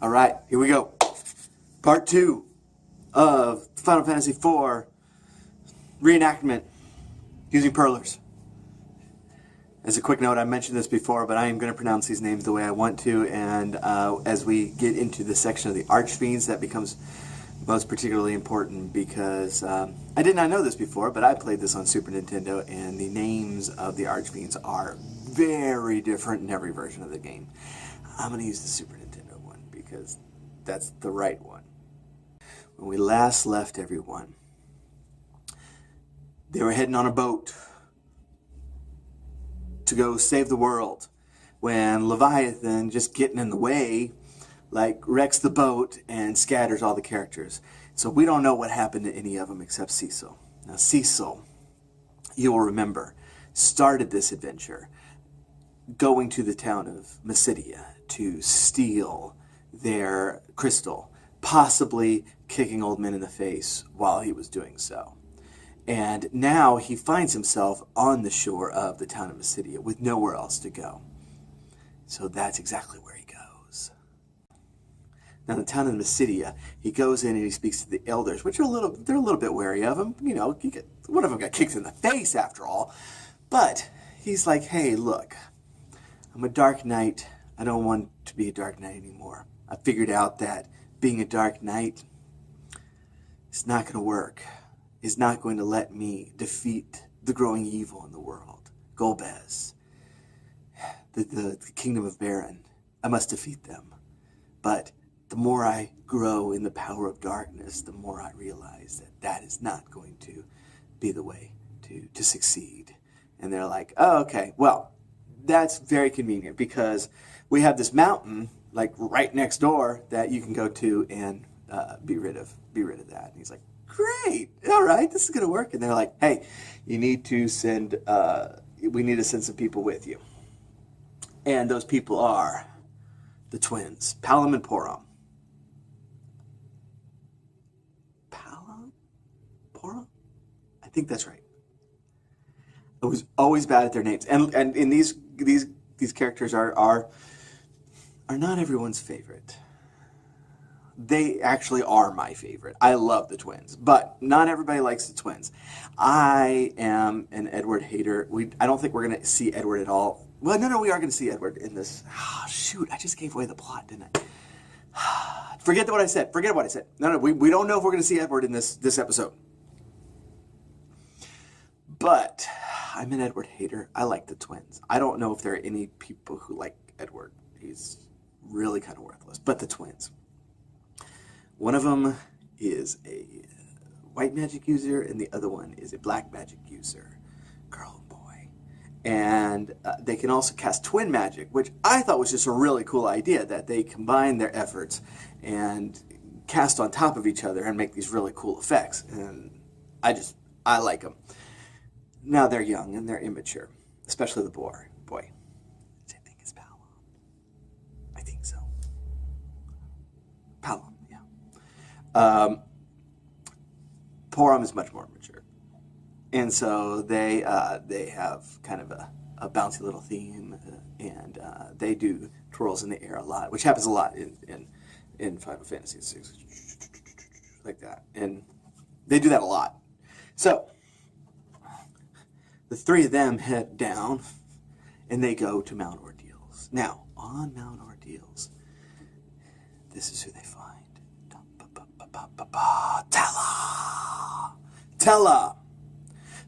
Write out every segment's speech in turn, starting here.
All right, here we go. Part 2 of Final Fantasy IV reenactment using perlers. As a quick note, I mentioned this before, but I am going to pronounce these names the way I want to, and as we get into the section of the Archfiends, that becomes most particularly important because I did not know this before, but I played this on Super Nintendo, and the names of the Archfiends are very different in every version of the game. I'm going to use the Super Nintendo one because that's the right one. When we last left everyone, they were heading on a boat to go save the world when Leviathan, just getting in the way, wrecks the boat and scatters all the characters. So we don't know what happened to any of them except Cecil. Now Cecil, you will remember, started this adventure going to the town of Mysdia to steal their crystal, possibly kicking old men in the face while he was doing so. And now he finds himself on the shore of the town of Mysdia with nowhere else to go. So that's exactly where he goes. Now, in the town of Mysdia, he goes in and he speaks to the elders, which are they're a little bit wary of him. You know, one of them got kicked in the face after all. But he's like, hey, look, I'm a dark knight. I don't want to be a dark knight anymore. I figured out that being a dark knight is not going to work. Is not going to let me defeat the growing evil in the world. Golbez, the kingdom of Baron. I must defeat them. But the more I grow in the power of darkness, the more I realize that that is not going to be the way to succeed. And they're like, oh, okay, well, that's very convenient because we have this mountain like right next door that you can go to and be rid of that. And he's like, great, all right, this is going to work. And they're like, hey, you need to send, we need to send some people with you. And those people are the twins, Palom and Porom. Palom? Porom? I think that's right. I was always bad at their names. And in these characters are not everyone's favorite. They actually are my favorite. I love the twins, but not everybody likes the twins. I am an Edward hater. I don't think we're going to see Edward at all. Well, no, we are going to see Edward in this. Oh, shoot, I just gave away the plot, didn't I? Forget what I said. No, we don't know if we're going to see Edward in this episode. But I'm an Edward hater. I like the twins. I don't know if there are any people who like Edward. He's really kind of worthless. But the twins. One of them is a white magic user, and the other one is a black magic user, girl and boy. And they can also cast twin magic, which I thought was just a really cool idea, that they combine their efforts and cast on top of each other and make these really cool effects. And I like them. Now they're young and they're immature, especially the boy. Same thing as Palom. I think so. Palom. Porom is much more mature, and so they have kind of a bouncy little theme, and they do twirls in the air a lot, which happens a lot in Final Fantasy VI, like that, and they do that a lot. So the three of them head down, and they go to Mount Ordeals. Now on Mount Ordeals, this is who they find.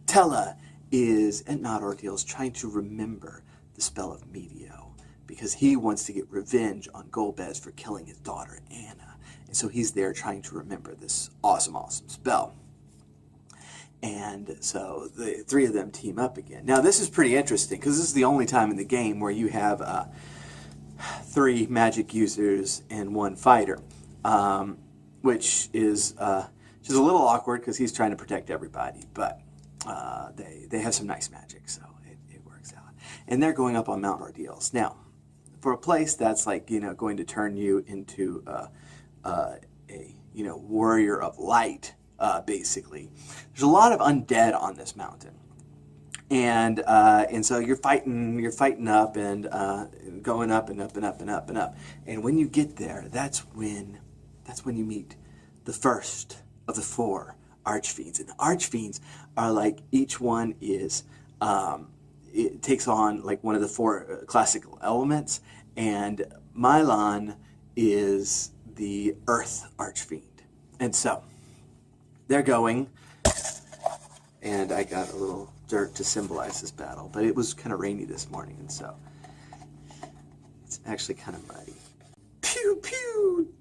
Tella is at Mount Ordeals trying to remember the spell of Meteo because he wants to get revenge on Golbez for killing his daughter Anna. And so he's there trying to remember this awesome spell. And so the three of them team up again. Now this is pretty interesting because this is the only time in the game where you have 3 magic users and 1 fighter. Which is just a little awkward because he's trying to protect everybody, but they have some nice magic, so it works out. And they're going up on Mount Ordeals. Now, for a place that's going to turn you into a warrior of light, basically, there's a lot of undead on this mountain. And so you're fighting up and going up and up and up and up and up. And when you get there, that's when you meet the first of the 4 archfiends. And the archfiends are like, each one is it takes on like one of the 4 classical elements, and Mylon is the earth archfiend. And so they're going, and I got a little dirt to symbolize this battle, but it was kind of rainy this morning, and so it's actually kind of muddy. Pew pew.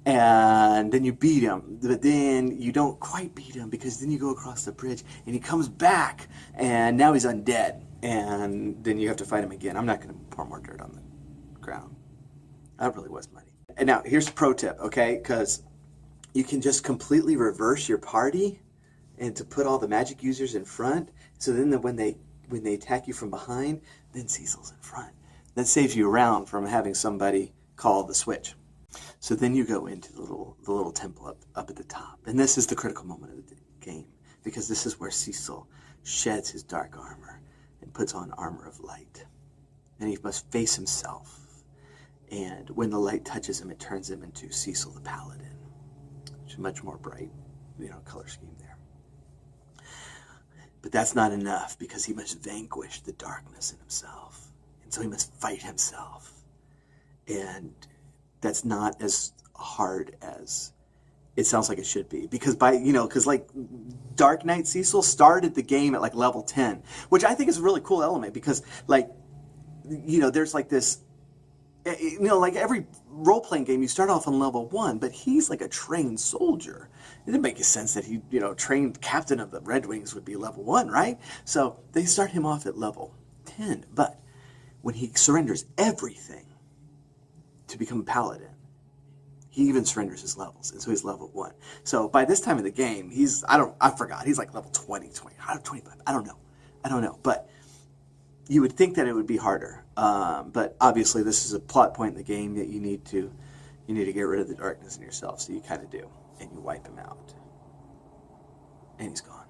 And then you beat him, but then you don't quite beat him, because then you go across the bridge and he comes back and now he's undead, and then you have to fight him again. I'm not going to pour more dirt on the ground. That really was muddy. And now here's a pro tip, okay? Because you can just completely reverse your party and to put all the magic users in front, so then when they attack you from behind, then Cecil's in front. That saves you a round from having somebody call the switch. So then you go into the little temple up at the top. And this is the critical moment of the game, because this is where Cecil sheds his dark armor and puts on armor of light. And he must face himself. And when the light touches him, it turns him into Cecil the Paladin, which is a much more bright, color scheme there. But that's not enough, because he must vanquish the darkness in himself. And so he must fight himself. And that's not as hard as it sounds like it should be, because like Dark Knight Cecil started the game at like level 10, which I think is a really cool element, because there's like this, like every role-playing game, you start off on level 1, but he's like a trained soldier. It didn't make sense that he, trained captain of the Red Wings would be level 1, right? So they start him off at level 10, but when he surrenders everything to become a paladin, he even surrenders his levels, and so he's level 1. So by this time of the game, I forgot, he's like level 20, 25, I don't know, but you would think that it would be harder, but obviously this is a plot point in the game that you need to get rid of the darkness in yourself, so you kind of do, and you wipe him out, and he's gone.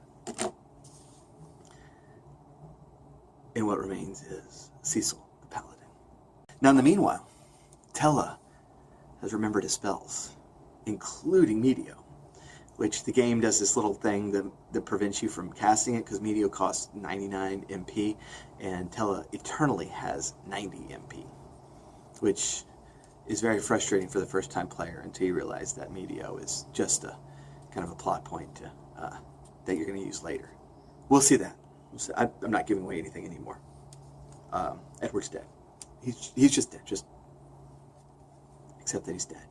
And what remains is Cecil the Paladin. Now in the meanwhile, Tella has remembered his spells, including Meteo, which the game does this little thing that prevents you from casting it, because Meteo costs 99 MP, and Tella eternally has 90 MP, which is very frustrating for the first-time player until you realize that Meteo is just a kind of a plot point that you're going to use later. We'll see that. I'm not giving away anything anymore. Edward's dead. He's just dead. Except that he's dead.